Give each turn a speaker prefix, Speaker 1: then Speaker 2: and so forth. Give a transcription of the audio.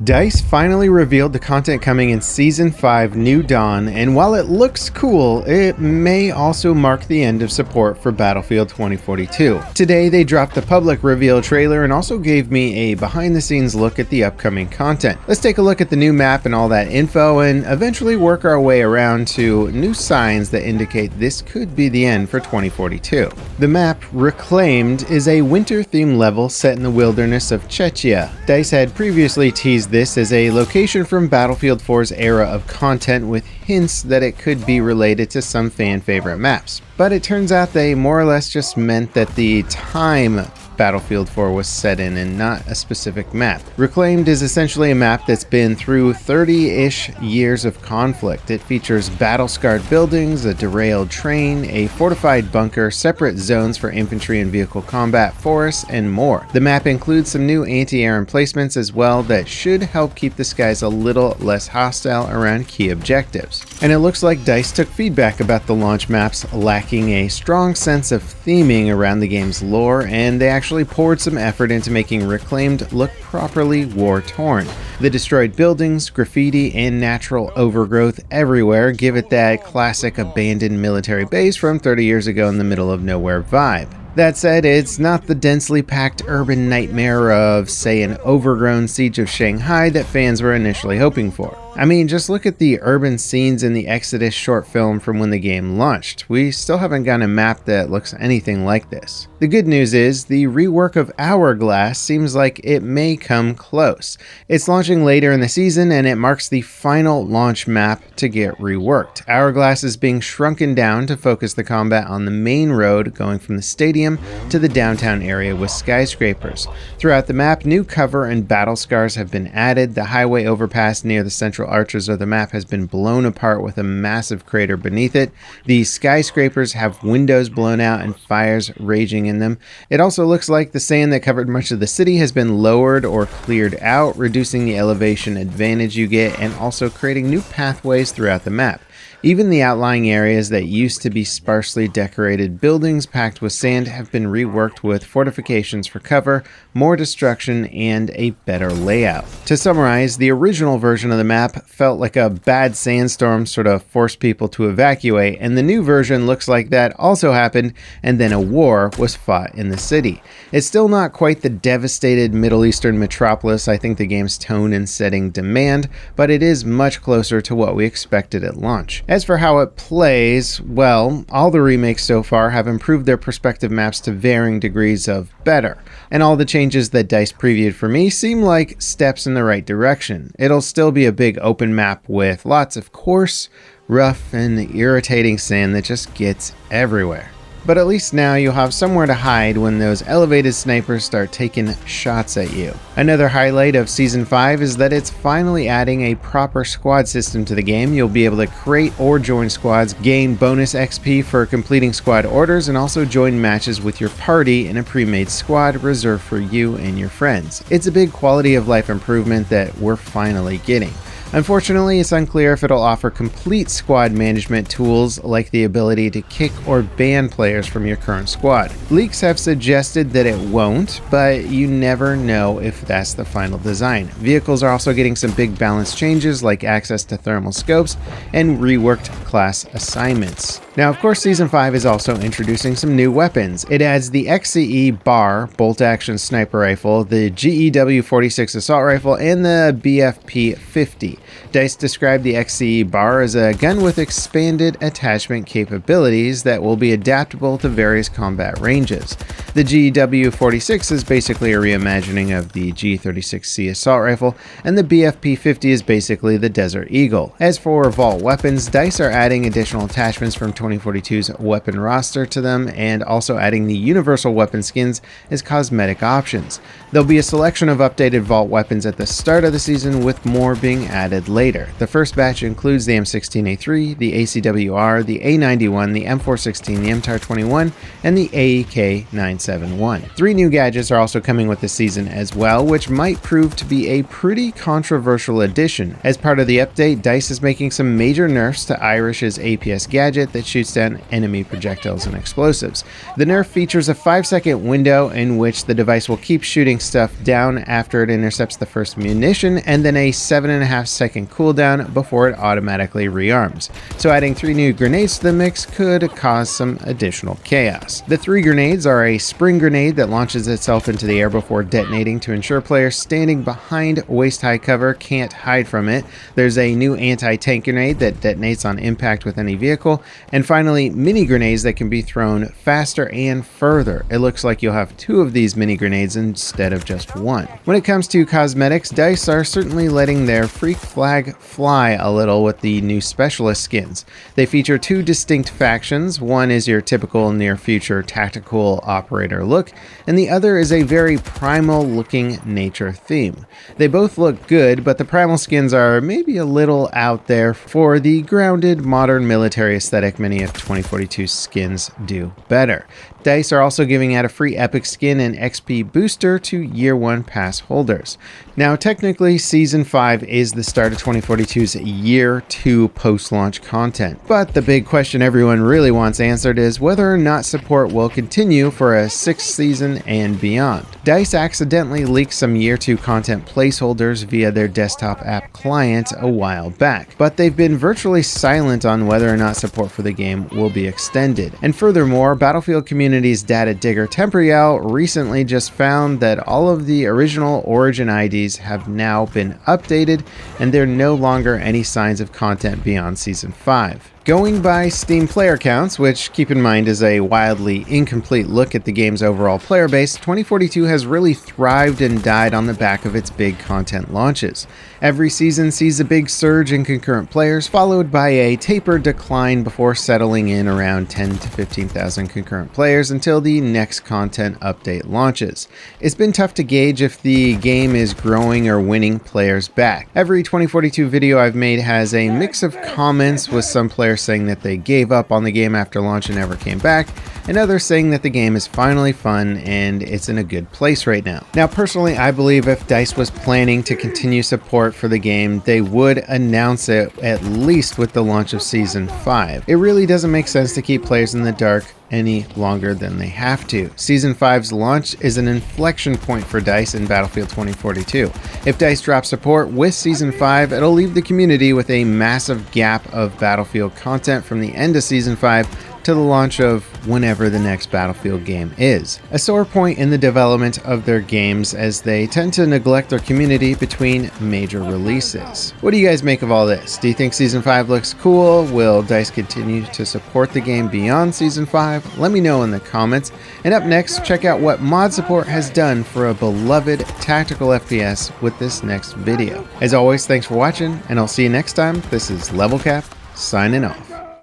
Speaker 1: DICE finally revealed the content coming in Season 5 New Dawn, and while it looks cool, it may also mark the end of support for Battlefield 2042. Today they dropped the public reveal trailer and also gave me a behind-the-scenes look at the upcoming content. Let's take a look at the new map and all that info, and eventually work our way around to new signs that indicate this could be the end for 2042. The map, Reclaimed, is a winter-themed level set in the wilderness of Czechia. DICE had previously teased this as a location from Battlefield 4's era of content, with hints that it could be related to some fan favorite maps. But it turns out they more or less just meant that the time Battlefield 4 was set in and not a specific map. Reclaimed is essentially a map that's been through 30-ish years of conflict. It features battle-scarred buildings, a derailed train, a fortified bunker, separate zones for infantry and vehicle combat, forests, and more. The map includes some new anti-air emplacements as well that should help keep the skies a little less hostile around key objectives. And it looks like DICE took feedback about the launch maps lacking a strong sense of theming around the game's lore, and they actually poured some effort into making Reclaimed look properly war-torn. The destroyed buildings, graffiti, and natural overgrowth everywhere give it that classic abandoned military base from 30 years ago in the middle of nowhere vibe. That said, it's not the densely packed urban nightmare of, say, an overgrown Siege of Shanghai that fans were initially hoping for. I mean, just look at the urban scenes in the Exodus short film from when the game launched. We still haven't gotten a map that looks anything like this. The good news is, the rework of Hourglass seems like it may come close. It's launching later in the season, and it marks the final launch map to get reworked. Hourglass is being shrunken down to focus the combat on the main road going from the stadium to the downtown area with skyscrapers. Throughout the map, new cover and battle scars have been added. The highway overpass near the central arches of the map has been blown apart with a massive crater beneath it. The skyscrapers have windows blown out and fires raging in them. It also looks like the sand that covered much of the city has been lowered or cleared out, reducing the elevation advantage you get and also creating new pathways throughout the map. Even the outlying areas that used to be sparsely decorated buildings packed with sand have been reworked with fortifications for cover, more destruction, and a better layout. To summarize, the original version of the map felt like a bad sandstorm sort of forced people to evacuate, and the new version looks like that also happened, and then a war was fought in the city. It's still not quite the devastated Middle Eastern metropolis I think the game's tone and setting demand, but it is much closer to what we expected at launch. As for how it plays, well, all the remakes so far have improved their perspective maps to varying degrees of better, and all the changes that DICE previewed for me seem like steps in the right direction. It'll still be a big open map with lots of coarse, rough, and irritating sand that just gets everywhere. But at least now you'll have somewhere to hide when those elevated snipers start taking shots at you. Another highlight of Season 5 is that it's finally adding a proper squad system to the game. You'll be able to create or join squads, gain bonus XP for completing squad orders, and also join matches with your party in a pre-made squad reserved for you and your friends. It's a big quality of life improvement that we're finally getting. Unfortunately, it's unclear if it'll offer complete squad management tools like the ability to kick or ban players from your current squad. Leaks have suggested that it won't, but you never know if that's the final design. Vehicles are also getting some big balance changes like access to thermal scopes and reworked class assignments. Now, of course, Season 5 is also introducing some new weapons. It adds the XCE BAR bolt-action sniper rifle, the GEW-46 assault rifle, and the BFP-50. DICE described the XCE BAR as a gun with expanded attachment capabilities that will be adaptable to various combat ranges. The GEW-46 is basically a reimagining of the G36C assault rifle, and the BFP-50 is basically the Desert Eagle. As for vault weapons, DICE are adding additional attachments from 2042's weapon roster to them, and also adding the universal weapon skins as cosmetic options. There'll be a selection of updated vault weapons at the start of the season, with more being added later. The first batch includes the M16A3, the ACWR, the A91, the M416, the MTAR-21, and the AEK-971. 3 new gadgets are also coming with this season as well, which might prove to be a pretty controversial addition. As part of the update, DICE is making some major nerfs to Irish's APS gadget that shoots down enemy projectiles and explosives. The nerf features a 5-second window in which the device will keep shooting stuff down after it intercepts the first munition, and then a 7.5-second cooldown before it automatically rearms. So adding 3 new grenades to the mix could cause some additional chaos. The 3 grenades are a spring grenade that launches itself into the air before detonating to ensure players standing behind waist-high cover can't hide from it. There's a new anti-tank grenade that detonates on impact with any vehicle, and finally mini grenades that can be thrown faster and further. It looks like you'll have 2 of these mini grenades instead of just 1. When it comes to cosmetics, DICE are certainly letting their freak flag fly a little with the new specialist skins. They feature 2 distinct factions. One is your typical near future tactical operator look, and the other is a very primal looking nature theme. They both look good, but the primal skins are maybe a little out there for the grounded modern military aesthetic many of 2042's skins do better. DICE are also giving out a free epic skin and XP booster to year 1 pass holders. Now technically Season 5 is the start of 2042's year 2 post-launch content, but the big question everyone really wants answered is whether or not support will continue for a 6th season and beyond. DICE accidentally leaked some year 2 content placeholders via their desktop app client a while back, but they've been virtually silent on whether or not support for the game will be extended. And furthermore, Battlefield Community's data digger Temporeal recently just found that all of the original Origin IDs have now been updated, and there are no longer any signs of content beyond Season 5. Going by Steam player counts, which keep in mind is a wildly incomplete look at the game's overall player base, 2042 has really thrived and died on the back of its big content launches. Every season sees a big surge in concurrent players, followed by a tapered decline before settling in around 10 to 15,000 concurrent players until the next content update launches. It's been tough to gauge if the game is growing or winning players back. Every 2042 video I've made has a mix of comments, with some players saying that they gave up on the game after launch and never came back, and others saying that the game is finally fun and it's in a good place right now. Now personally, I believe if DICE was planning to continue support for the game, they would announce it at least with the launch of Season 5. It really doesn't make sense to keep players in the dark any longer than they have to. Season 5's launch is an inflection point for DICE in Battlefield 2042. If DICE drops support with Season 5, it'll leave the community with a massive gap of Battlefield content from the end of Season 5 to the launch of whenever the next Battlefield game is. A sore point in the development of their games, as they tend to neglect their community between major releases. What do you guys make of all this? Do you think Season 5 looks cool? Will DICE continue to support the game beyond Season 5? Let me know in the comments. And up next, check out what mod support has done for a beloved tactical FPS with this next video. As always, thanks for watching, and I'll see you next time. This is LevelCap, signing off.